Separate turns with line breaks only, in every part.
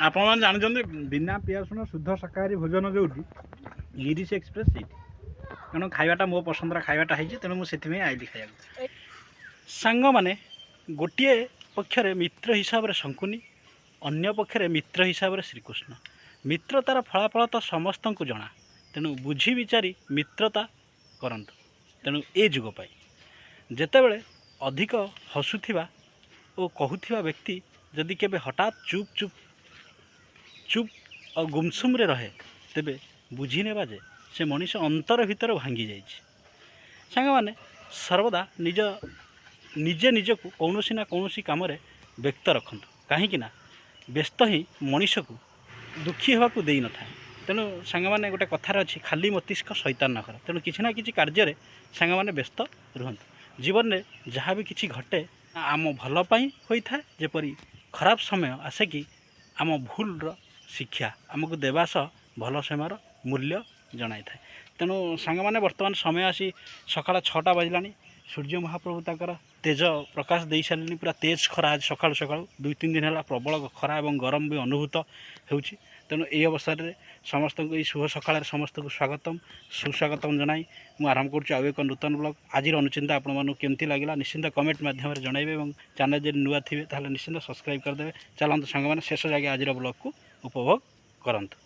आपन जानते बिना पियासुन शुद्ध शाकाहारी भोजन जो गिरीश एक्सप्रेस से तेणु खावाटा मो पसंदर खावाटा है तेणु मुझे आईली खाया सांग मैंने गोटे पक्षरे मित्र हिसाब से शंकुनी अन्य पक्षरे मित्र हिसाब से श्रीकृष्ण मित्रतार फलाफल तो समस्त को जना तेणु बुझी विचारी मित्रता करंतु तेणु ए जुग पाई जेतेबेले अधिक हसुथिबा और कहूथिबा व्यक्ति जदि केबे हठात चुप चुप चुप और गुमसुम रे रहे तेबे बुझी नेबा जे से मनीष अंतर भितर भांगी जाइछि सांग माने सर्वदा निजे निजको कौनसी ना कौनसी काम रे व्यक्त रखंतु कहीं ना व्यस्त ही मनीष को दुखी होगा को देई न थाए तेणु सांग माने गोटे कथार अच्छी खाली मस्तिष्क शैतान नखर तेणु किसी ना किसी कार्य सांग माने व्यस्त रुहंतु जीवन में जहाँ भी किसी घटे आम भल पाई होइथाए जेपरी खराब समय आसे कि आम भूल शिक्षा आमको देवा सह भल समय मूल्य जनाई थाए तेणु सांग माने वर्तमान समय आसी सकाळ 6टा बाजिलानी सूर्य महाप्रभु ताकर तेज प्रकाश दे सारे पूरा तेज खरा आज सकाळु सकाळु 2-3 दिन है प्रबल खरा और गरम भी अनुभूत होउछि तेणु ये अवसर में समस्त को शुभ सकाळ समस्त को स्वागतम सुस्वागतम जनाई मु आरंभ करुच्ची आउ एक नूतन ब्लॉग आज अनुचिंता आपण केमती लगे निश्चिंत कमेंट माध्यम जनइबे और चैनल जब नुआ थे ताहले निश्चिंत सब्सक्राइब करदे चलतु सांग मैंने शेष जागे आज ब्लॉग को उपभोग करंतु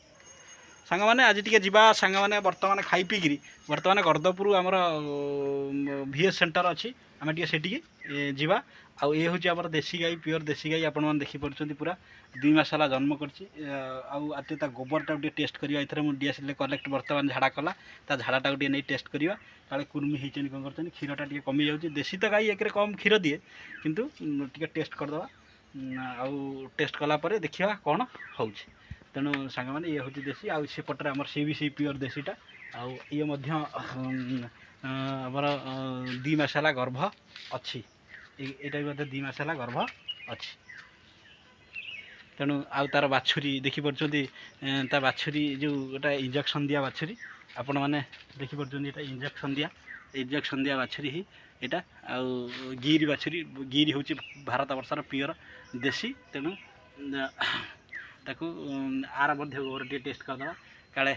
सांग मैंने आज टी जा सांग मैंने बर्तमान खाई पीकि बर्तमान गर्दपुर आमर VS सेंटर अच्छी आम टे से जा आउ ये हूँ आम देसी गाई प्योर देसी गाई आपण मैंने देखिपुर पूरा 2 मास है जन्म कर गोबरटा टेस्ट करवा ये मुझे DSL कलेक्ट बर्तमान झाड़ा कला झाड़ाटा नहीं टेस्ट करवा काले कुर्मी होती कौन कर क्षीरटा कमी जाऊँगी देसी तो गाई एक कम क्षीर दिए किंतु टे टेस्ट करदे आउ टेस्ट कलापर देखा कौन हो तेणु सांग मैंने ये हूँ देसी आउ सेपटे आम सी भी सी प्योर देसीटा आउ ये आमर 2 मास है गर्भ अच्छी यहाँ भी 2 मास है गर्भ अच्छी तेणु आउ तार बाछुरी देखिपी बाछुरी जो गोटा इंजेक्शन दिया बाछुरी आपण मैंने देखिपी इंजेक्शन दिया बाछुरी ही यहाँ आउ गिरी बाछुरी गिरी हूँ भारत वर्षर प्योर देसी तेणु ताकू आर गोबर टे टेस्ट करदे काले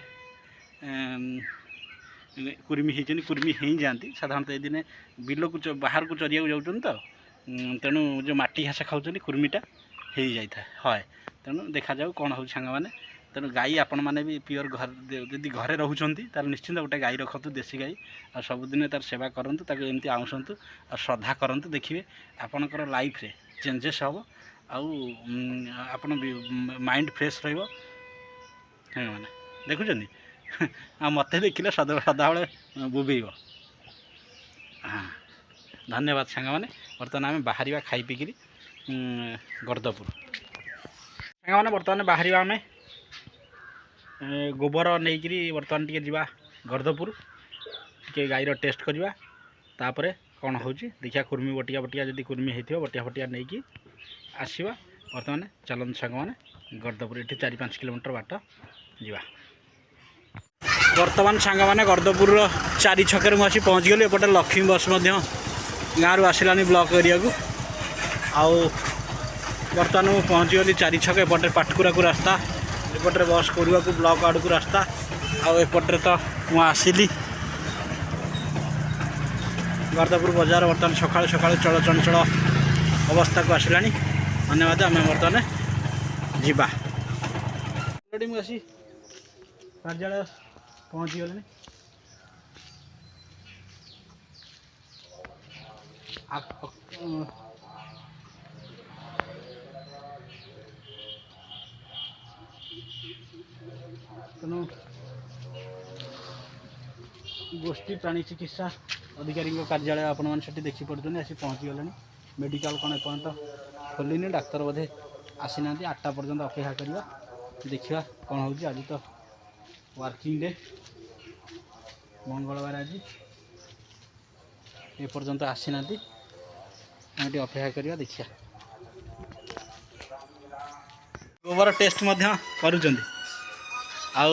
कुर्मी होती कुर्मी हो जाती साधारणतः ये दिन बिल को बाहर को चरिया जाऊँ तो तेणु जो माटी घास खाऊँ कुर्मीटा हो जाए है तेणु देखा जाऊ कौन हो सांग मैंने तेणु गाई आपण मैंने भी प्योर घर जदि घरे रोचंती निश्चिंत गोटे गाई रखतु देसी गाई और सबुदिन तार सेवा करूँ एमती आउंसतु और श्रद्धा करूँ देखिए आपणकर लाइफ रे चेंजेस हम आप माइंड फ्रेश रही देखुं आ मत देखिले सदा बेले बुबेब हाँ धन्यवाद सांग मैंने बर्तमान आम बाहर खाई पीकि गर्दपुर सांग मैंने बर्तमान बाहर आम गोबर नहीं बर्तमान टे जा गर्दपुर टे गाईर टेस्ट करवा तापर कौन हो देखिया कुर्मी बटिया बटिया जदि कुर्मी होती बटिया बटिया नहीं कि आसवा बर्तमान चलते सांग मैंने गर्दपुर ये 4-5 किलोमीटर बाट जा बर्तमान सांग मैंने गर्दपुर 4 छक मुझे पहुँच गली एपटे लक्ष्मी बस गाँव आसलानी ब्लॉक एरिया को आउ बर्तमान मुझे पहुँच गली 4 छक एपटे पाटकुरा को रास्ता एपटे बस करवा को ब्लॉक आड़ को रास्ता आउपटे तो मुझे आसली गर्दपुर बजार बर्तमान सकाल सकाल चलचंचल अवस्था को आसला धन्यवाद आम बर्तमान जीवा मुझे कार्यालय पहुँची गले तेणु गोष्ठी प्राणी चिकित्सा अधिकारी कार्यालय आपण मैंने देखिपे आसी पहुँची गले मेडिकल कौन एपर्यंत खोलनी डाक्तर बोधे आसी ना 8टा पर्यंत अपेक्षा करवा देखा कौन हो आज तो वर्किंग डे मंगलवार आज एपर्यंत आसी ना अपेक्षा करवा देखिया गोबर टेस्ट करुँच आउ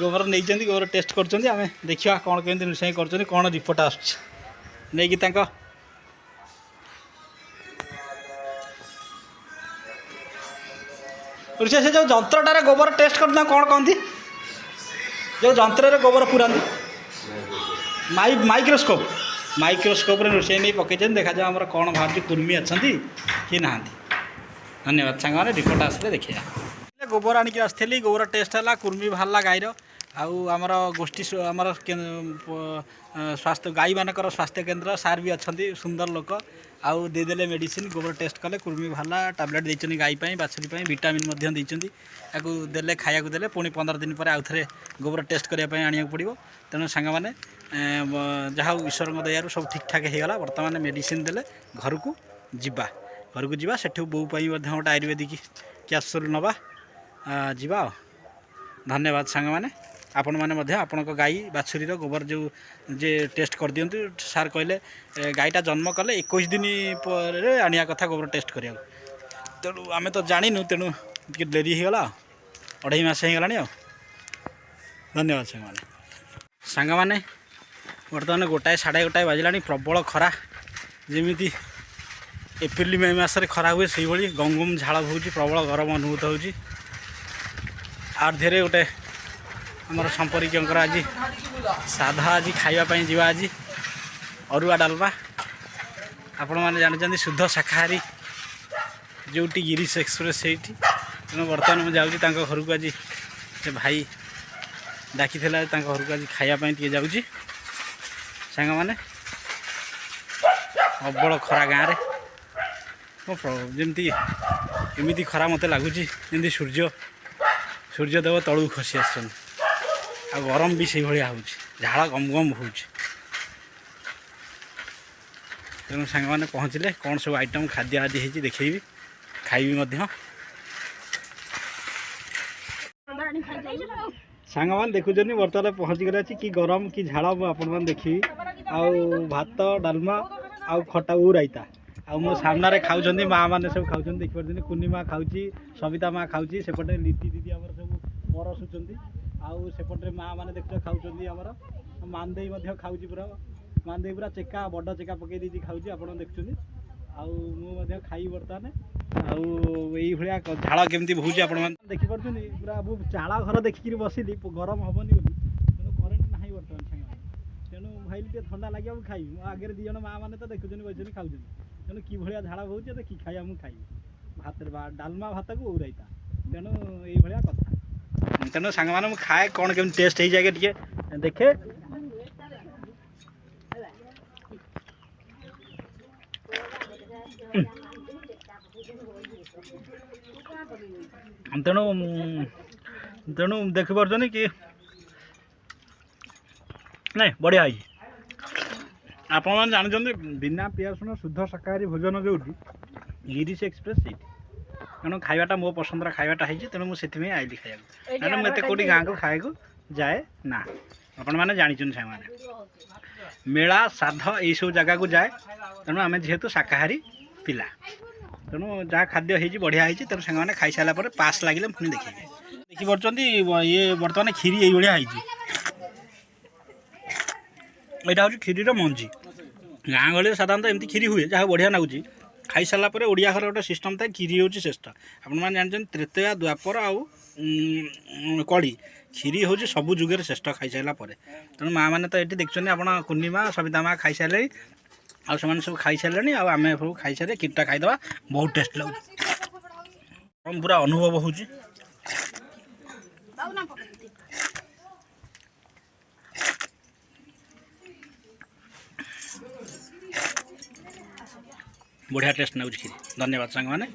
गोबर नहीं गोबर टेस्ट कर देखा कौन केमती रोषे कर कौन रिपोर्ट आस ऋषि से जो जंत्रटार गोबर टेस्ट करना कौन कहती जो जंत्र गोबर पुराती माइक्रोस्कोप माइक्रोस्कोप ऋषि नहीं पकई देखा जाए आम कौन बाहर कुर्मी अच्छा कि ना। धन्यवाद सांग मैंने रिपोर्ट आसले देखिए गोबर आणिक आसती गोबर टेस्ट है कुर्मी बाहर गाईर आमर गोष्ठी आमर स्वास्थ्य गाई मानकर स्वास्थ्य केन्द्र सार भी अच्छा सुंदर लोक आउ देदेले मेडिसिन गोबर टेस्ट कले कुर्मी बाहर टैबलेट देते गाई बाछुरी विटामिन या देले खाया देले पुणी 15 दिन पर आउ थे गोबर टेस्ट करने आने पड़ो। तेणु सांग मैंने जहाँ ईश्वर दयारू सब ठीक ठाक होगा बर्तमान मेडिसिन देले घर को जीवा सेठू बो गोटे आयुर्वेदिक कैप्सूल नवा जीवा। धन्यवाद सांग मैंने आपण मैंने आपण गाई बाछुरी गोबर जो जे टेस्ट कर दियंतु सार कहले गाईटा जन्म कले 21 दिन पर आनिया कथा गोबर टेस्ट करिया। तेणु आम तो जाणीनु तेणु टे डेरी होगा 2.5 मास हो गलानी। धन्यवाद सांग मैंने सांग मैंने बर्तमान 1:30 बाजिला प्रबल खरा जमी एप्रिल मे मसरे खरा हुए से भाई गम झाड़ बोची प्रबल गरम अनुभूत होची। आर धेरे गोटे आमर संपर्क आज साधा आज खावाई जावा आज अरुआ डालमा आपण मैंने जानते शुद्ध शाकाहारी जो गिरीश एक्सप्रेस से तेणु बर्तमान मुझे जाऊँगी घर को आज से भाई डाकी घर को आज खायापी जाऊँगी सांग मैंने प्रबल खरा गाँव जमती एमती खरा मत लगुच जमी सूर्यदेव तलू खसी आस गरम भी से भाया हो झाड़ गम गम हो। तेणु सांग मैंने पहुँचले कौन सब आइटम खाद्य आदि होती देखी खाइबी सांग मैंने देखुन बर्तमान पहुँची गले कि गरम कि झाड़ आपण देखी आउ भात डालमा आउ खटा रायता आ मो सामने खाऊँ माँ मैंने सब खाऊँ देखिए कुनी माँ खाऊँ सविता माँ खाऊँ सेपटे लीटी दीदी आम सब परसुँच आउ सेपटे माँ मैंने देख खाऊँ आमर मानदेई खाऊँ पूरा मानदेई पूरा चेका बड़ चेका पकई दीदी खाऊँ आप देखुं आउ खाई बर्तमान आई भाया झाड़ केमती बोची आप देखिपुर पूरा चाला घर देखिक बसिली गरम हेनी बोली तेणु करेन्ट ना बर्तमान सांगे तेणु भाई टे थंडा लगे खाई आगे दी जन माँ मैंने तो देखुन बस खाऊँ तेणु कि भाया झाड़ा बोचे तो कि खाया मुझे खाई भात डालमा भात को रायता तेणु ये कथा। तेणु सांग मैंने खाए कौन केम टेस्ट हो जाए टे देखे तेणु तेणु देखिपुर कि नहीं बढ़िया है आप जानते बिना पियासुन शुद्ध शाकाहारी भोजन जो गिरीश एक्सप्रेस से तेणु खावाटा मो पसंद खावाटा है तेणु मुझे आइली खाया तेणु मुझे कौटी गाँव को खाया जाए ना आपण मैंने जानी से मेला श्राद्ध यही सब जगह को जाए तेणु आम जेहेतु शाकाहारी पिला तेणु जहाँ खाद्य हो बढ़िया होती तेणु सारे खाई सारापर पास लगे पुणी देखिए ये बर्तमान खीरी यही यहाँ हूँ खीरी मंजी गाँ गहली साधारणतः एमती खीरी हुए जहाँ बढ़िया लगुच खाई सारापर ओडिया घर गोटे सिस्टम था खीरी हूँ श्रेष्ठ आपने जानते त्रेतया द्वापर आउ कड़ी खीरी हूँ सबू जुगे श्रेष्ठ खाई सारापर तेणु माँ मैंने तो ये देखते आप कुनी माँ सविता माँ खाई सारे आउ से सब खाई सारे आम सब खाई सारे खीरटा खाईदे बहुत टेस्ट लगे पूरा अनुभव हो बढ़िया टेस्ट नाउच खीरी। धन्यवाद सांग मैंने।